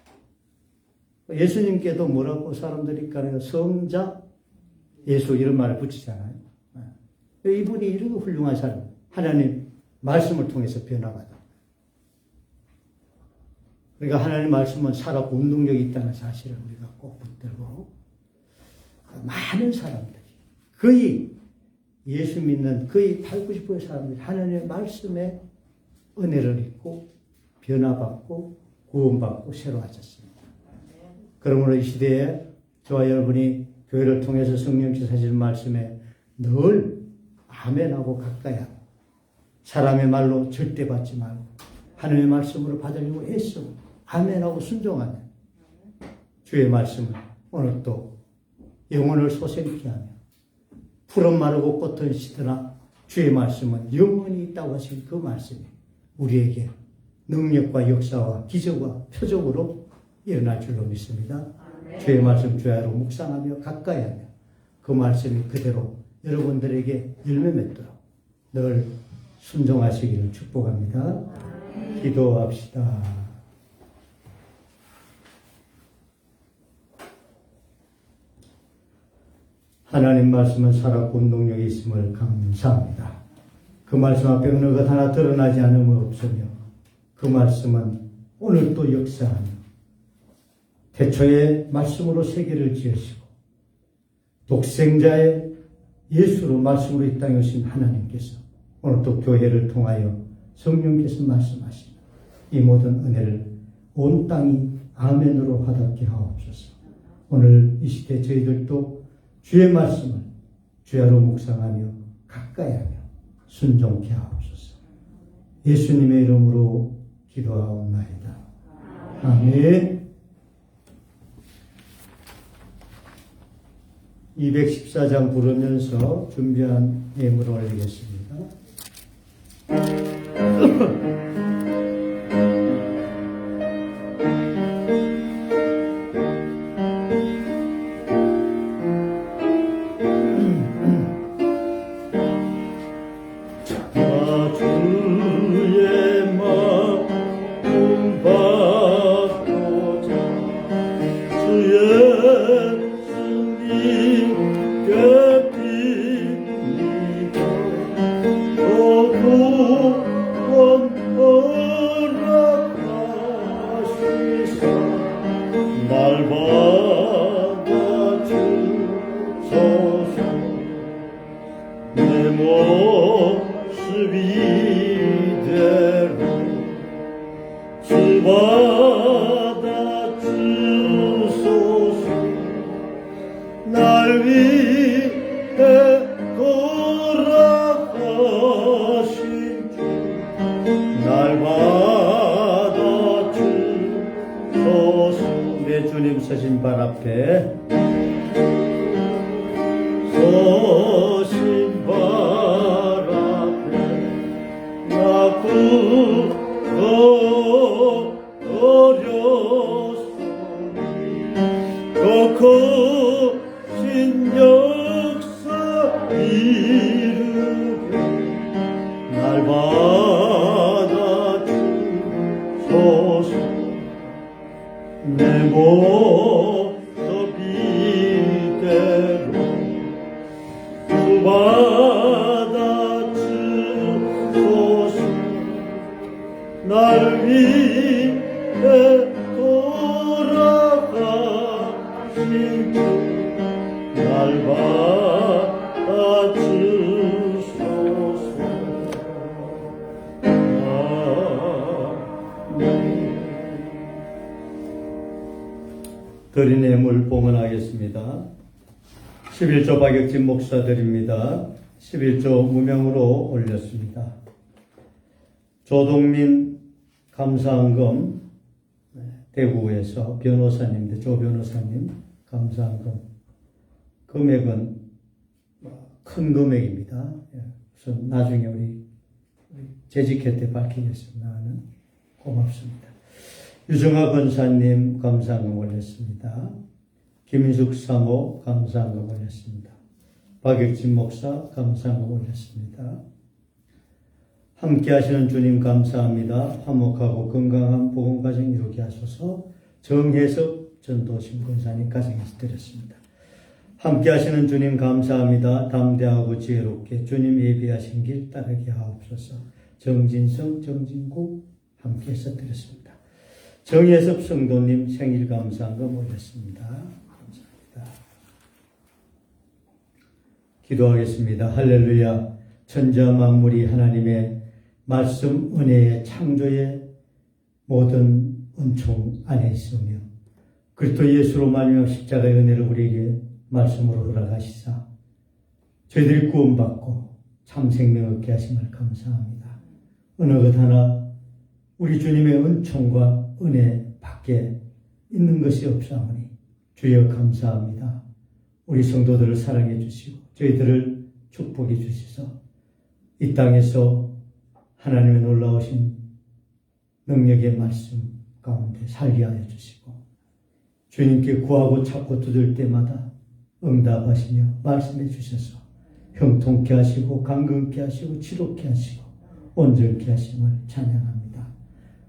[SPEAKER 1] 예수님께도 뭐라고 사람들이 까는 성자 예수 이런 말을 붙이잖아요. 이분이 이런 훌륭한 사람, 하나님 말씀을 통해서 변화받아. 그러니까 하나님 말씀은 살아있고 운동력이 있다는 사실을 우리가 꼭 붙들고, 많은 사람들이, 거의 예수 믿는 거의 80, 90%의 사람들이 하나님의 말씀에 은혜를 입고 변화받고 구원받고 새로워졌습니다. 그러므로 이 시대에 저와 여러분이 교회를 통해서 성령께서 하시는 말씀에 늘 아멘하고 가까이 하고, 사람의 말로 절대 받지 말고 하나님의 말씀으로 받으려고 애써 아멘하고 순종하면 주의 말씀을 오늘 또 영혼을 소생케 하며 푸른 마르고 꽃은 시드나 주의 말씀은 영원히 있다고 하신 그 말씀이 우리에게 능력과 역사와 기적과 표적으로 일어날 줄로 믿습니다. 주의 말씀 주야로 묵상하며 가까이 하며 그 말씀이 그대로 여러분들에게 열매 맺도록 늘 순종하시기를 축복합니다. 기도합시다. 하나님 말씀은 살았고 운동력이 있음을 감사합니다. 그 말씀 앞에 어느 것 하나 드러나지 않음을 없으며 그 말씀은 오늘 또 역사하며 태초에 말씀으로 세계를 지으시고 독생자의 예수로 말씀으로 이 땅에 오신 하나님께서 오늘 또 교회를 통하여 성령께서 말씀하시며 이 모든 은혜를 온 땅이 아멘으로 화답게 하옵소서. 오늘 이 시대 저희들도 주의 말씀을 주야로 묵상하며 가까이 하며 순종케 하옵소서. 예수님의 이름으로 기도하옵나이다. 아멘. 214장 부르면서 준비한 예물을 올리겠습니다. 서신 발 앞에 서신 발 앞에 나 구거렸으니 더 거신 역사 이르게 날 받아주소서. 내 모습 이대로 주 받아주소서. 날 위해 돌아가신 날 받아주소서. 드린 예물 봉헌하겠습니다. 11조 박혁진 목사 드립니다. 11조 무명으로 올렸습니다. 조동민 감사헌금 대구에서 변호사님, 조 변호사님 감사헌금 금액은 큰 금액입니다. 우선 나중에 우리 재직회 때 밝히겠습니다. 고맙습니다. 유정아 권사님 감사헌금 올렸습니다. 김인숙 사모 감사헌금 올렸습니다. 박혁진 목사 감사헌금 올렸습니다. 함께 하시는 주님 감사합니다. 화목하고 건강한 복음가정 이루게 하소서. 정혜섭 전도신 권사님 가정에서 드렸습니다. 함께 하시는 주님 감사합니다. 담대하고 지혜롭게 주님 예비하신 길 따르게 하옵소서. 정진성, 정진국 함께해서 드렸습니다. 정혜섭 성도님 생일 감사헌금 올렸습니다. 감사합니다. 기도하겠습니다. 할렐루야. 천지와 만물이 하나님의 말씀 은혜의 창조의 모든 은총 안에 있으며 그리스도 예수로 말미암아 십자가의 은혜를 우리에게 말씀으로 허락하시사 저희들이 구원받고 참 생명 얻게 하심을 감사합니다. 어느 것 하나 우리 주님의 은총과 은혜 밖에 있는 것이 없사오니 주여 감사합니다. 우리 성도들을 사랑해 주시고 저희들을 축복해 주시소. 이 땅에서 하나님의 놀라우신 능력의 말씀 가운데 살게 하여 주시고 주님께 구하고 찾고 두들 때마다 응답하시며 말씀해 주셔서 형통케 하시고 강건케 하시고 지롭게 하시고 온전케 하심을 찬양합니다.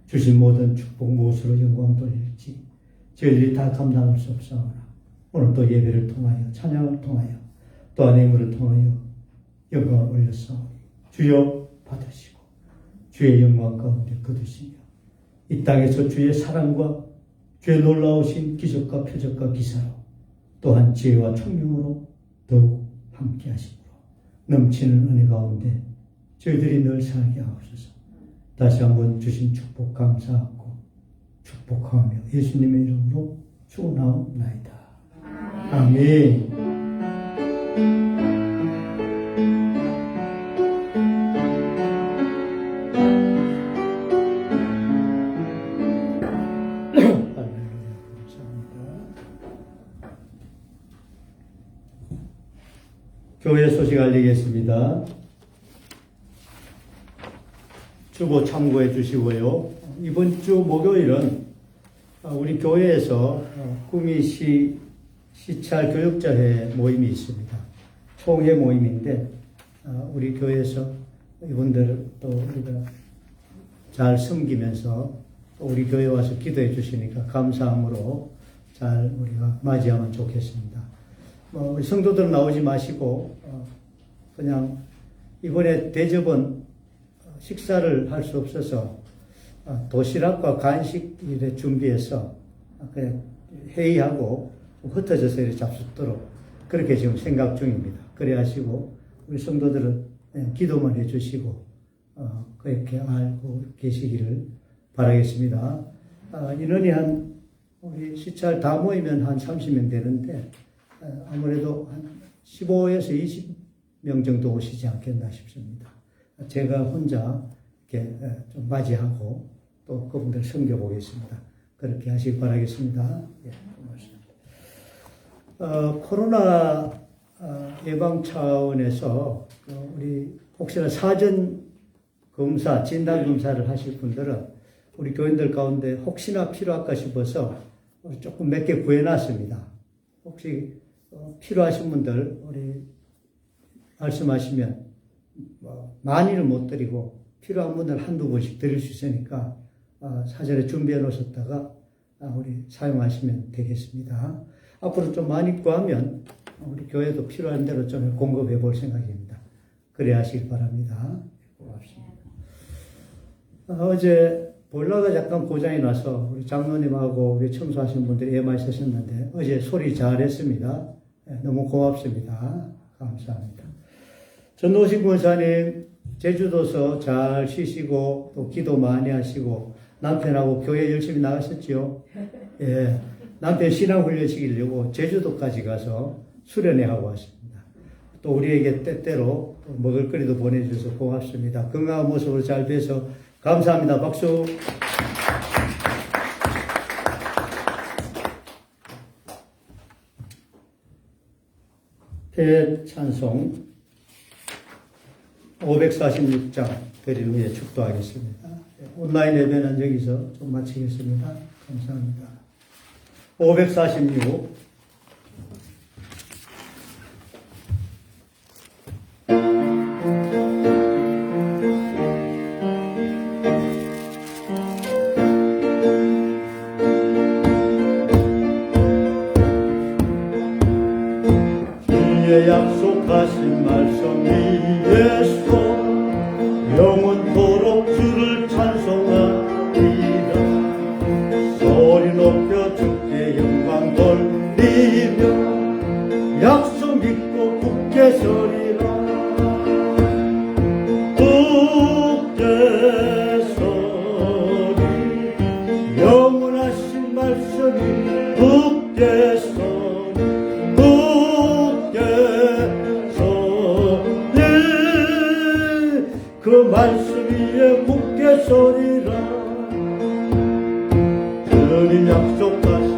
[SPEAKER 1] 주신 모든 축복 무엇으로 영광 돌릴지 저희들이 다 감당할 수 없사오나 오늘 또 예배를 통하여 찬양을 통하여 또 안의물을 통하여 영광을 올렸사오니 주여 받으시고 주의 영광 가운데 거두시며 이 땅에서 주의 사랑과 주의 놀라우신 기적과 표적과 기사로 또한 지혜와 총명으로 더욱 함께 하심으로 넘치는 은혜 가운데 저희들이 늘 살게 하옵소서. 다시 한번 주신 축복 감사하고 축복하며 예수님의 이름으로 축원하옵나이다. 아멘. 교회 소식 알리겠습니다. 주보 참고해 주시고요. 이번 주 목요일은 우리 교회에서 구미 시찰 교육자회 모임이 있습니다. 총회 모임인데 우리 교회에서 이분들을 또 우리가 잘 섬기면서 우리 교회 와서 기도해 주시니까 감사함으로 잘 우리가 맞이하면 좋겠습니다. 우리 성도들 나오지 마시고 그냥 이번에 대접은 식사를 할 수 없어서 도시락과 간식을 준비해서 그냥 회의하고 흩어져서 이렇게 잡숫도록 그렇게 지금 생각 중입니다. 그래 하시고 우리 성도들은 기도만 해주시고 그렇게 알고 계시기를 바라겠습니다. 인원이 우리 시찰 다 모이면 한 30명 되는데 아무래도 한 15에서 20명 정도 오시지 않겠나 싶습니다. 제가 혼자 이렇게 좀 맞이하고 또 그분들 섬겨보겠습니다. 그렇게 하시기 바라겠습니다. 예, 고맙습니다. 코로나 예방 차원에서 우리 혹시나 사전 검사, 진단 검사를 하실 분들은 우리 교인들 가운데 혹시나 필요할까 싶어서 조금 몇 개 구해놨습니다. 혹시 필요하신 분들 우리 말씀하시면 많이는 못 드리고 필요한 분들 한두 번씩 드릴 수 있으니까 사전에 준비해 놓으셨다가 우리 사용하시면 되겠습니다. 앞으로 좀 많이 구하면 우리 교회도 필요한 대로 좀 공급해 볼 생각입니다. 그래야 하시길 바랍니다. 고맙습니다. 어제 보일러가 약간 고장이 나서 우리 장로님하고 우리 청소하신 분들이 애만 있으셨는데 어제 소리 잘했습니다. 너무 고맙습니다. 감사합니다. 전노식 권사님 제주도서 잘 쉬시고 또 기도 많이 하시고 남편하고 교회 열심히 나가셨죠? 예, 남편 신앙훈련 시키려고 제주도까지 가서 수련회 하고 왔습니다. 또 우리에게 때때로 먹을거리도 보내주셔서 고맙습니다. 건강한 모습으로 잘 뵈서 감사합니다. 박수. 대찬송 546장 드리는 후에 축도하겠습니다. 온라인 예배는 여기서 좀 마치겠습니다. 감사합니다. 546 주의 약속하신 말씀 위에서 영원토록 주를 찬송하리라. 소리 높여 주께 영광 돌리며 약속 믿고 굳게 서리라. 굳게 서리 영원하신 말씀이 굳게 서리 그 말씀 위에 굳게 서리라. 주님 약속하신